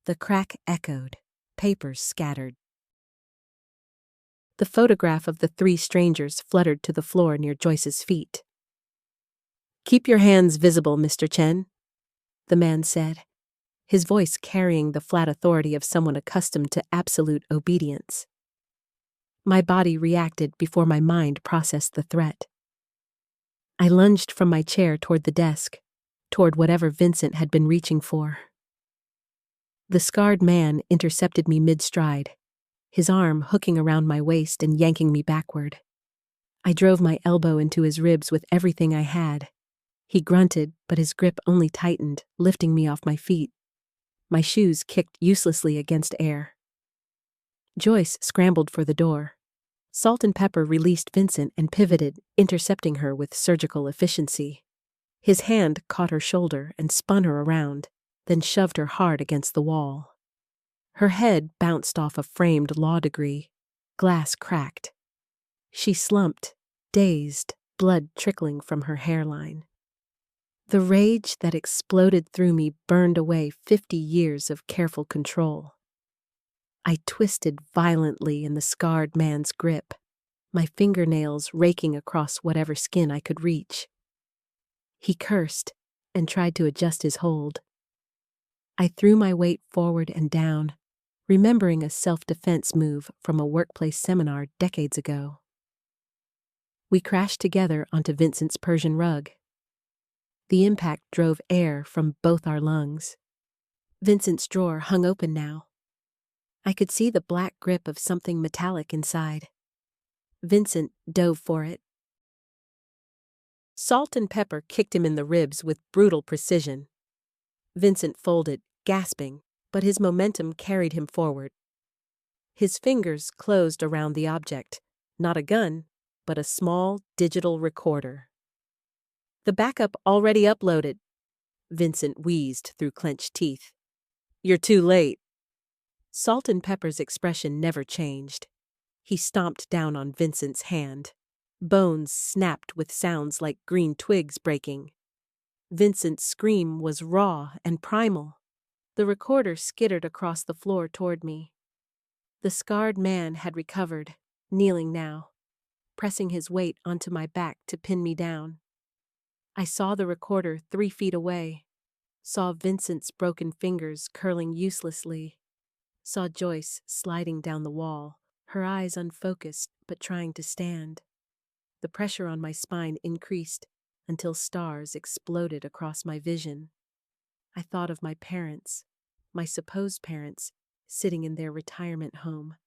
The crack echoed, papers scattered. The photograph of the 3 strangers fluttered to the floor near Joyce's feet. "Keep your hands visible, Mr. Chen," the man said, his voice carrying the flat authority of someone accustomed to absolute obedience. My body reacted before my mind processed the threat. I lunged from my chair toward the desk, toward whatever Vincent had been reaching for. The scarred man intercepted me mid-stride, his arm hooking around my waist and yanking me backward. I drove my elbow into his ribs with everything I had. He grunted, but his grip only tightened, lifting me off my feet. My shoes kicked uselessly against air. Joyce scrambled for the door. Salt and Pepper released Vincent and pivoted, intercepting her with surgical efficiency. His hand caught her shoulder and spun her around, then shoved her hard against the wall. Her head bounced off a framed law degree. Glass cracked. She slumped, dazed, blood trickling from her hairline. The rage that exploded through me burned away 50 years of careful control. I twisted violently in the scarred man's grip, my fingernails raking across whatever skin I could reach. He cursed and tried to adjust his hold. I threw my weight forward and down, remembering a self-defense move from a workplace seminar decades ago. We crashed together onto Vincent's Persian rug. The impact drove air from both our lungs. Vincent's drawer hung open now. I could see the black grip of something metallic inside. Vincent dove for it. Salt and Pepper kicked him in the ribs with brutal precision. Vincent folded, gasping, but his momentum carried him forward. His fingers closed around the object, not a gun, but a small digital recorder. "The backup already uploaded," Vincent wheezed through clenched teeth. "You're too late." Salt and Pepper's expression never changed. He stomped down on Vincent's hand. Bones snapped with sounds like green twigs breaking. Vincent's scream was raw and primal. The recorder skittered across the floor toward me. The scarred man had recovered, kneeling now, pressing his weight onto my back to pin me down. I saw the recorder 3 feet away, saw Vincent's broken fingers curling uselessly, saw Joyce sliding down the wall, her eyes unfocused but trying to stand. The pressure on my spine increased until stars exploded across my vision. I thought of my parents, my supposed parents, sitting in their retirement home,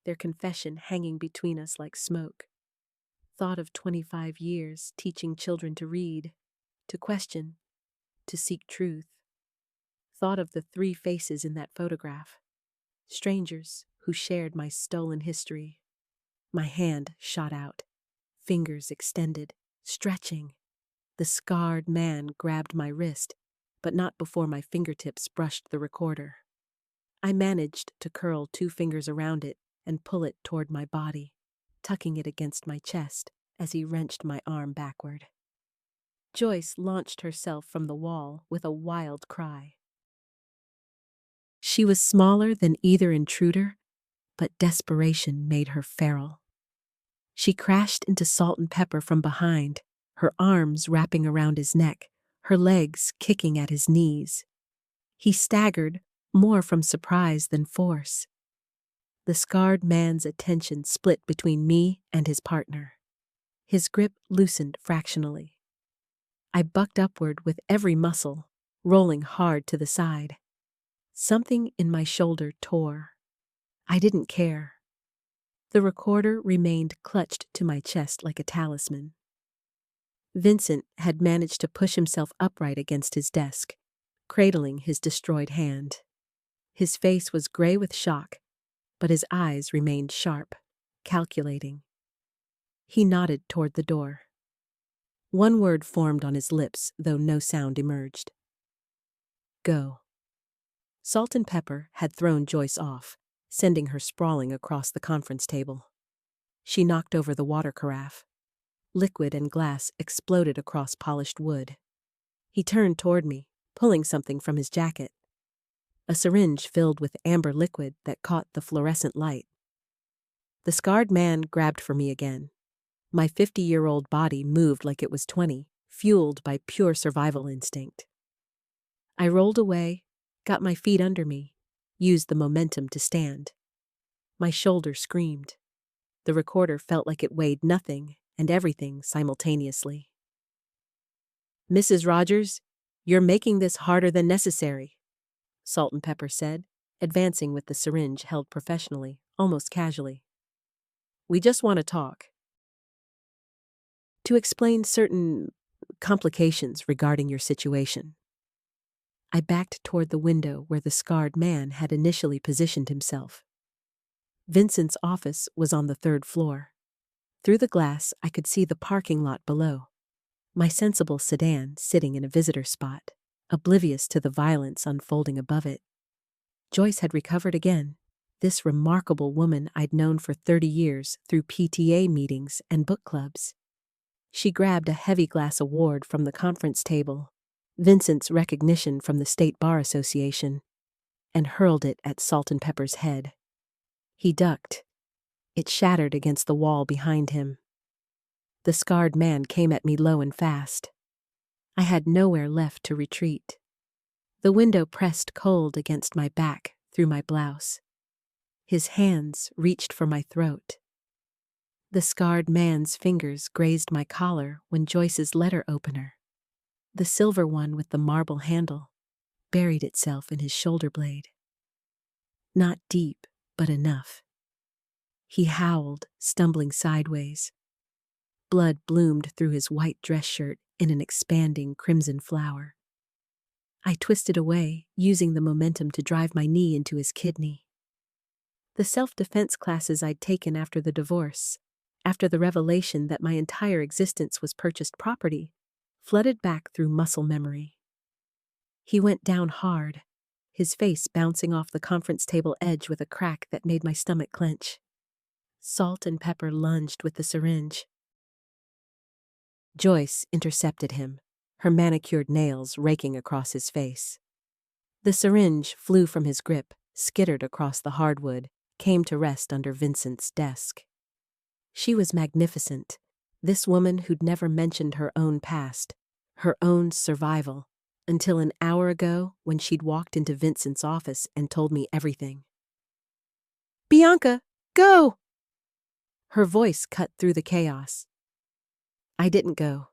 their confession hanging between us like smoke. Thought of 25 years teaching children to read, to question, to seek truth. Thought of the 3 faces in that photograph, strangers who shared my stolen history. My hand shot out, fingers extended, stretching. The scarred man grabbed my wrist, but not before my fingertips brushed the recorder. I managed to curl 2 fingers around it and pull it toward my body, tucking it against my chest as he wrenched my arm backward. Joyce launched herself from the wall with a wild cry. She was smaller than either intruder, but desperation made her feral. She crashed into Salt and Pepper from behind, her arms wrapping around his neck, her legs kicking at his knees. He staggered, more from surprise than force. The scarred man's attention split between me and his partner. His grip loosened fractionally. I bucked upward with every muscle, rolling hard to the side. Something in my shoulder tore. I didn't care. The recorder remained clutched to my chest like a talisman. Vincent had managed to push himself upright against his desk, cradling his destroyed hand. His face was gray with shock, but his eyes remained sharp, calculating. He nodded toward the door. One word formed on his lips, though no sound emerged. "Go." Salt and Pepper had thrown Joyce off, sending her sprawling across the conference table. She knocked over the water carafe. Liquid and glass exploded across polished wood. He turned toward me, pulling something from his jacket. A syringe filled with amber liquid that caught the fluorescent light. The scarred man grabbed for me again. My 50-year-old body moved like it was 20, fueled by pure survival instinct. I rolled away, got my feet under me, used the momentum to stand. My shoulder screamed. The recorder felt like it weighed nothing and everything simultaneously. "Mrs. Rogers, you're making this harder than necessary," Salt and Pepper said, advancing with the syringe held professionally, almost casually. "We just want to talk." to explain certain complications regarding your situation. I backed toward the window where the scarred man had initially positioned himself. Vincent's office was on the third floor. Through the glass, I could see the parking lot below. My sensible sedan sitting in a visitor spot, oblivious to the violence unfolding above it. Joyce had recovered again. This remarkable woman I'd known for 30 years through PTA meetings and book clubs. She grabbed a heavy glass award from the conference table, Vincent's recognition from the State Bar Association, and hurled it at Salt and Pepper's head. He ducked. It shattered against the wall behind him. The scarred man came at me low and fast. I had nowhere left to retreat. The window pressed cold against my back through my blouse. His hands reached for my throat. The scarred man's fingers grazed my collar when Joyce's letter opener, the silver one with the marble handle, buried itself in his shoulder blade. Not deep, but enough. He howled, stumbling sideways. Blood bloomed through his white dress shirt in an expanding crimson flower. I twisted away, using the momentum to drive my knee into his kidney. The self-defense classes I'd taken after the divorce, after the revelation that my entire existence was purchased property, flooded back through muscle memory. He went down hard, his face bouncing off the conference table edge with a crack that made my stomach clench. Salt and Pepper lunged with the syringe. Joyce intercepted him, her manicured nails raking across his face. The syringe flew from his grip, skittered across the hardwood, came to rest under Vincent's desk. She was magnificent, this woman who'd never mentioned her own past, her own survival, until an hour ago when she'd walked into Vincent's office and told me everything. "Bianca, go!" Her voice cut through the chaos. I didn't go.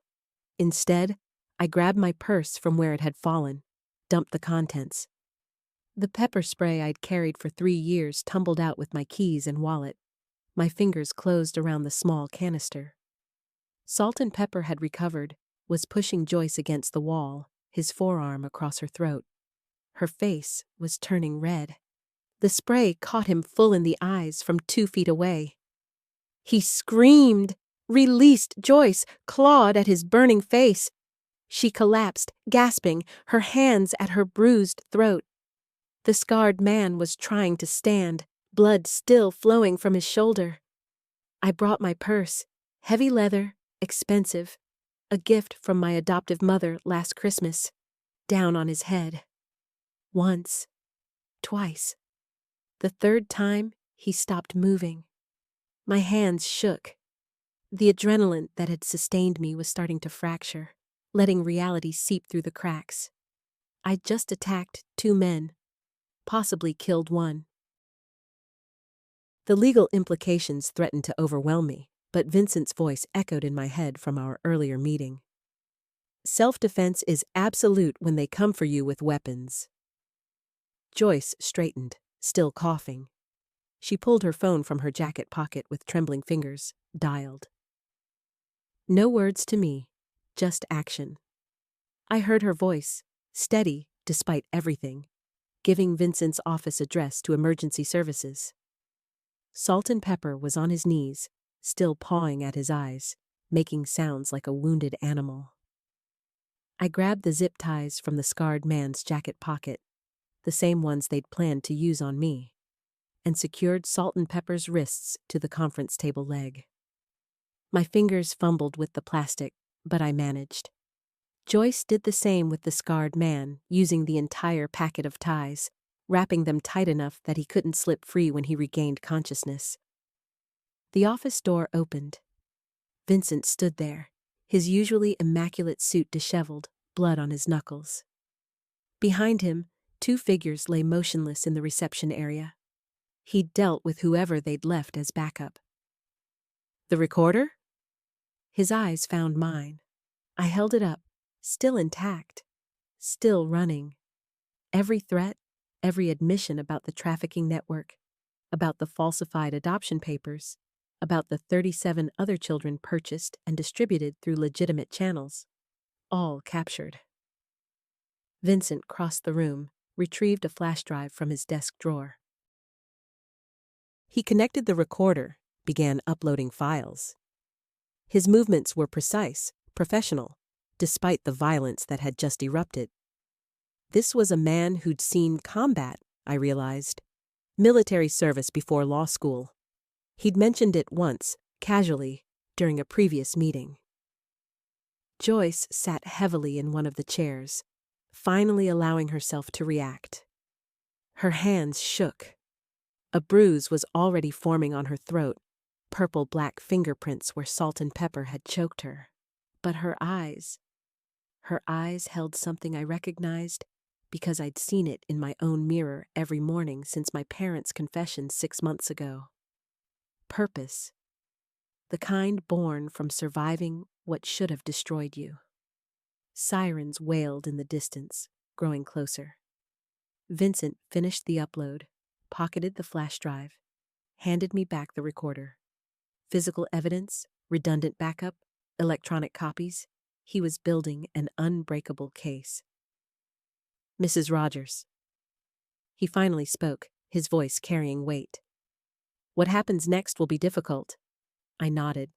Instead, I grabbed my purse from where it had fallen, dumped the contents. The pepper spray I'd carried for 3 years tumbled out with my keys and wallet. My fingers closed around the small canister. Salt and Pepper had recovered, was pushing Joyce against the wall, his forearm across her throat. Her face was turning red. The spray caught him full in the eyes from 2 feet away. He screamed, released Joyce, clawed at his burning face. She collapsed, gasping, her hands at her bruised throat. The scarred man was trying to stand, blood still flowing from his shoulder. I brought my purse, heavy leather, expensive, a gift from my adoptive mother last Christmas, down on his head. Once, twice. The third time, he stopped moving. My hands shook. The adrenaline that had sustained me was starting to fracture, letting reality seep through the cracks. I'd just attacked 2 men, possibly killed 1. The legal implications threatened to overwhelm me, but Vincent's voice echoed in my head from our earlier meeting. Self-defense is absolute when they come for you with weapons. Joyce straightened, still coughing. She pulled her phone from her jacket pocket with trembling fingers, dialed. No words to me, just action. I heard her voice, steady despite everything, giving Vincent's office address to emergency services. Salt and Pepper was on his knees, still pawing at his eyes, making sounds like a wounded animal. I grabbed the zip ties from the scarred man's jacket pocket, the same ones they'd planned to use on me, and secured Salt and Pepper's wrists to the conference table leg. My fingers fumbled with the plastic, but I managed. Joyce did the same with the scarred man, using the entire packet of ties, wrapping them tight enough that he couldn't slip free when he regained consciousness. The office door opened. Vincent stood there, his usually immaculate suit disheveled, blood on his knuckles. Behind him, 2 figures lay motionless in the reception area. He'd dealt with whoever they'd left as backup. The recorder? His eyes found mine. I held it up, still intact, still running. Every threat, every admission about the trafficking network, about the falsified adoption papers, about the 37 other children purchased and distributed through legitimate channels, all captured. Vincent crossed the room, retrieved a flash drive from his desk drawer. He connected the recorder, began uploading files. His movements were precise, professional, despite the violence that had just erupted. This was a man who'd seen combat, I realized. Military service before law school. He'd mentioned it once, casually, during a previous meeting. Joyce sat heavily in one of the chairs, finally allowing herself to react. Her hands shook. A bruise was already forming on her throat, purple-black fingerprints where salt and pepper had choked her. But her eyes held something I recognized because I'd seen it in my own mirror every morning since my parents' confession 6 months ago. Purpose. The kind born from surviving what should have destroyed you. Sirens wailed in the distance, growing closer. Vincent finished the upload, pocketed the flash drive, handed me back the recorder. Physical evidence, redundant backup, electronic copies. He was building an unbreakable case. Mrs. Rogers. He finally spoke, his voice carrying weight. What happens next will be difficult. I nodded.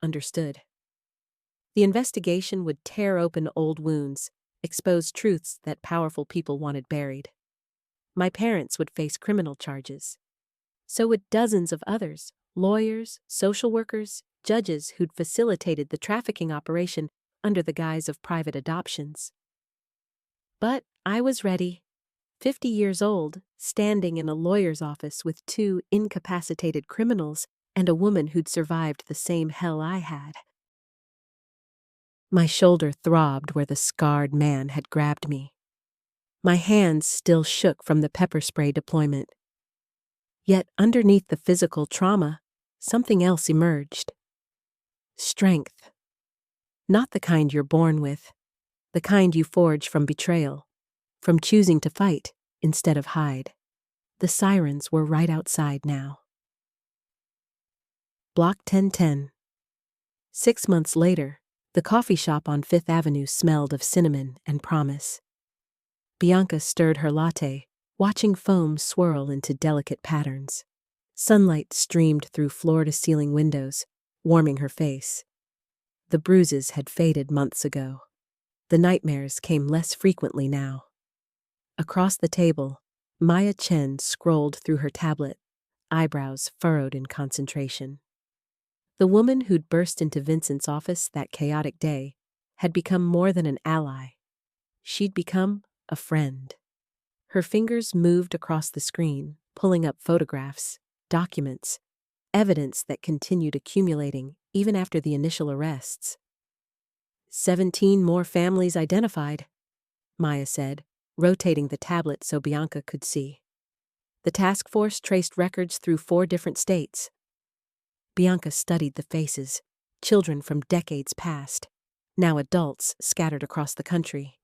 Understood. The investigation would tear open old wounds, expose truths that powerful people wanted buried. My parents would face criminal charges. So would dozens of others, lawyers, social workers, judges who'd facilitated the trafficking operation under the guise of private adoptions. But I was ready. 50 years old, standing in a lawyer's office with 2 incapacitated criminals and a woman who'd survived the same hell I had. My shoulder throbbed where the scarred man had grabbed me. My hands still shook from the pepper spray deployment. Yet underneath the physical trauma, something else emerged. Strength. Not the kind you're born with, the kind you forge from betrayal, from choosing to fight instead of hide. The sirens were right outside now. Block 1010. 6 months later, the coffee shop on Fifth Avenue smelled of cinnamon and promise. Bianca stirred her latte, watching foam swirl into delicate patterns. Sunlight streamed through floor-to-ceiling windows, warming her face. The bruises had faded months ago. The nightmares came less frequently now. Across the table, Maya Chen scrolled through her tablet, eyebrows furrowed in concentration. The woman who'd burst into Vincent's office that chaotic day had become more than an ally. She'd become a friend. Her fingers moved across the screen, pulling up photographs, documents, evidence that continued accumulating even after the initial arrests. 17 more families identified, Maya said, rotating the tablet so Bianca could see. The task force traced records through 4 different states. Bianca studied the faces, children from decades past, now adults scattered across the country.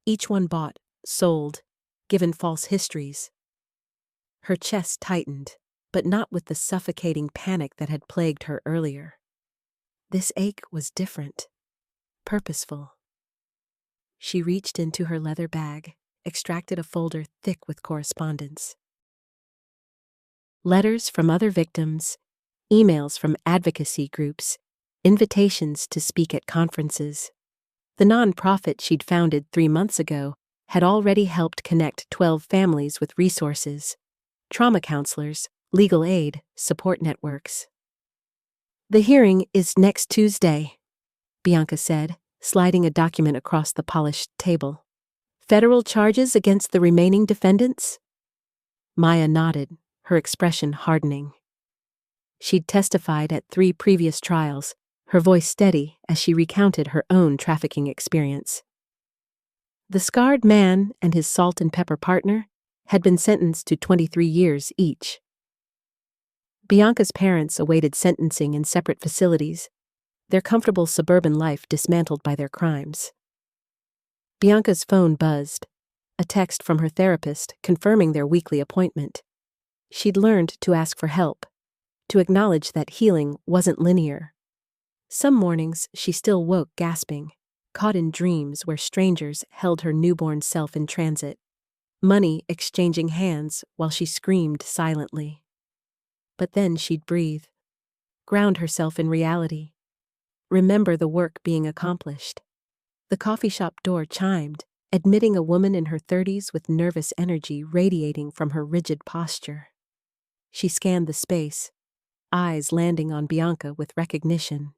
Each one bought, sold, given false histories. Her chest tightened, but not with the suffocating panic that had plagued her earlier. This ache was different, purposeful. She reached into her leather bag, extracted a folder thick with correspondence. Letters from other victims, emails from advocacy groups, invitations to speak at conferences. The nonprofit she'd founded 3 months ago had already helped connect 12 families with resources, trauma counselors, legal aid, support networks. The hearing is next Tuesday, Bianca said, sliding a document across the polished table. Federal charges against the remaining defendants? Maya nodded, her expression hardening. She'd testified at 3 previous trials, her voice steady as she recounted her own trafficking experience. The scarred man and his salt and pepper partner had been sentenced to 23 years each. Bianca's parents awaited sentencing in separate facilities, their comfortable suburban life dismantled by their crimes. Bianca's phone buzzed, a text from her therapist confirming their weekly appointment. She'd learned to ask for help, to acknowledge that healing wasn't linear. Some mornings she still woke gasping, caught in dreams where strangers held her newborn self in transit, money exchanging hands while she screamed silently. But then she'd breathe, ground herself in reality, remember the work being accomplished. The coffee shop door chimed, admitting a woman in her 30s with nervous energy radiating from her rigid posture. She scanned the space, eyes landing on Bianca with recognition.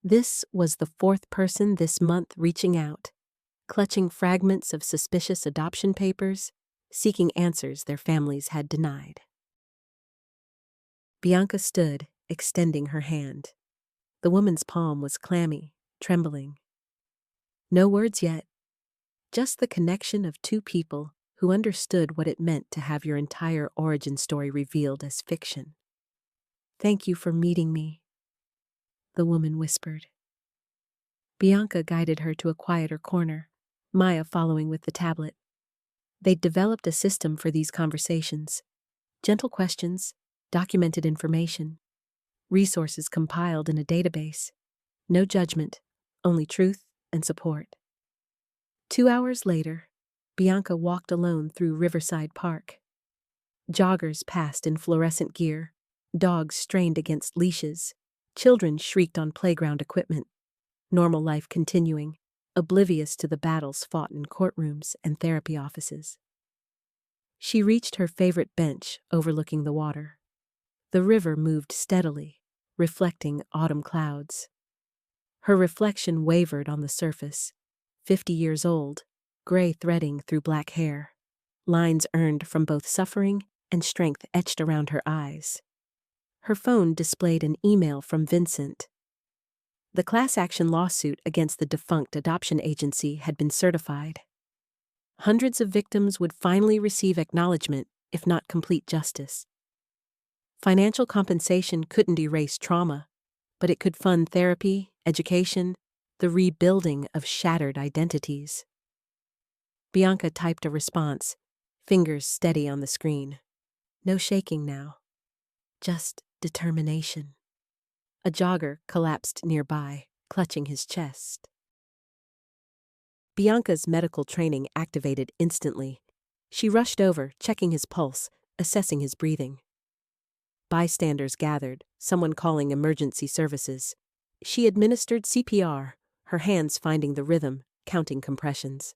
This was the fourth person this month reaching out, clutching fragments of suspicious adoption papers, seeking answers their families had denied. Bianca stood, extending her hand. The woman's palm was clammy, trembling. No words yet, just the connection of two people who understood what it meant to have your entire origin story revealed as fiction. "Thank you for meeting me," the woman whispered. Bianca guided her to a quieter corner, Maya following with the tablet. They'd developed a system for these conversations. Gentle questions, documented information, resources compiled in a database. No judgment, only truth and support. 2 hours later, Bianca walked alone through Riverside Park. Joggers passed in fluorescent gear, dogs strained against leashes, children shrieked on playground equipment. Normal life continuing, oblivious to the battles fought in courtrooms and therapy offices. She reached her favorite bench overlooking the water. The river moved steadily, reflecting autumn clouds. Her reflection wavered on the surface, 50 years old, gray threading through black hair, lines earned from both suffering and strength etched around her eyes. Her phone displayed an email from Vincent. The class action lawsuit against the defunct adoption agency had been certified. Hundreds of victims would finally receive acknowledgement, if not complete justice. Financial compensation couldn't erase trauma, but it could fund therapy, education, the rebuilding of shattered identities. Bianca typed a response, fingers steady on the screen. No shaking now, just determination. A jogger collapsed nearby, clutching his chest. Bianca's medical training activated instantly. She rushed over, checking his pulse, assessing his breathing. Bystanders gathered, someone calling emergency services. She administered CPR, her hands finding the rhythm, counting compressions.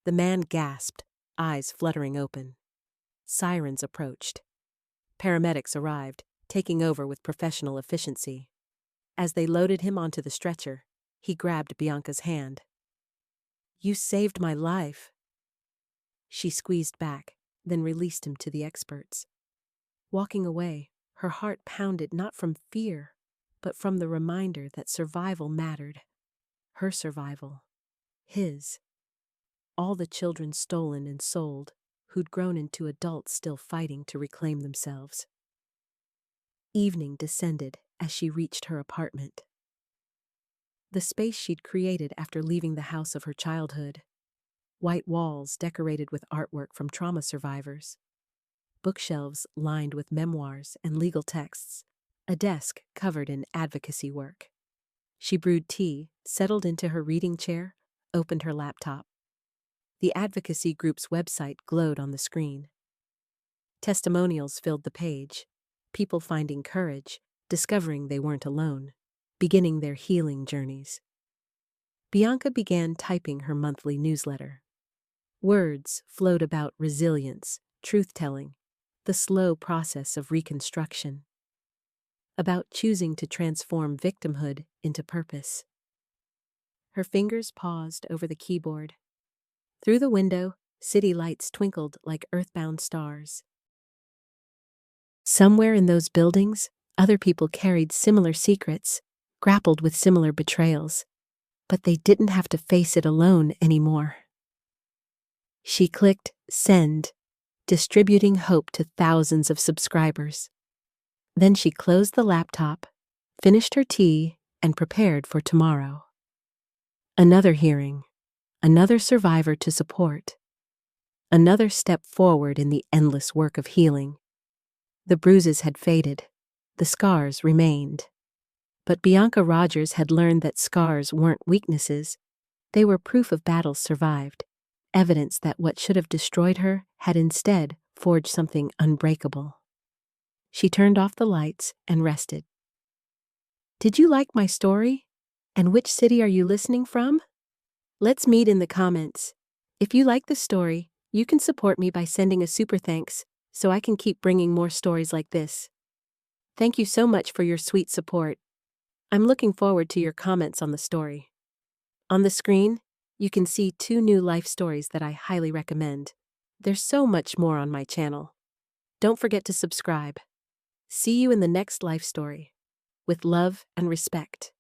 The man gasped, eyes fluttering open. Sirens approached. Paramedics arrived, taking over with professional efficiency. As they loaded him onto the stretcher, he grabbed Bianca's hand. "You saved my life." She squeezed back, then released him to the experts. Walking away, her heart pounded not from fear, but from the reminder that survival mattered. Her survival. His. All the children stolen and sold, who'd grown into adults still fighting to reclaim themselves. Evening descended as she reached her apartment. The space she'd created after leaving the house of her childhood. White walls decorated with artwork from trauma survivors. Bookshelves lined with memoirs and legal texts. A desk covered in advocacy work. She brewed tea, settled into her reading chair, opened her laptop. The advocacy group's website glowed on the screen. Testimonials filled the page. People finding courage, discovering they weren't alone, beginning their healing journeys. Bianca began typing her monthly newsletter. Words flowed about resilience, truth-telling, the slow process of reconstruction. About choosing to transform victimhood into purpose. Her fingers paused over the keyboard. Through the window, city lights twinkled like earthbound stars. Somewhere in those buildings, other people carried similar secrets, grappled with similar betrayals, but they didn't have to face it alone anymore. She clicked send, distributing hope to thousands of subscribers. Then she closed the laptop, finished her tea, and prepared for tomorrow. Another hearing, another survivor to support, another step forward in the endless work of healing. The bruises had faded, the scars remained. But Bianca Rogers had learned that scars weren't weaknesses, they were proof of battles survived, evidence that what should have destroyed her had instead forged something unbreakable. She turned off the lights and rested. Did you like my story? And which city are you listening from? Let's meet in the comments. If you like the story, you can support me by sending a super thanks so I can keep bringing more stories like this. Thank you so much for your sweet support. I'm looking forward to your comments on the story. On the screen, you can see 2 new life stories that I highly recommend. There's so much more on my channel. Don't forget to subscribe. See you in the next life story. With love and respect.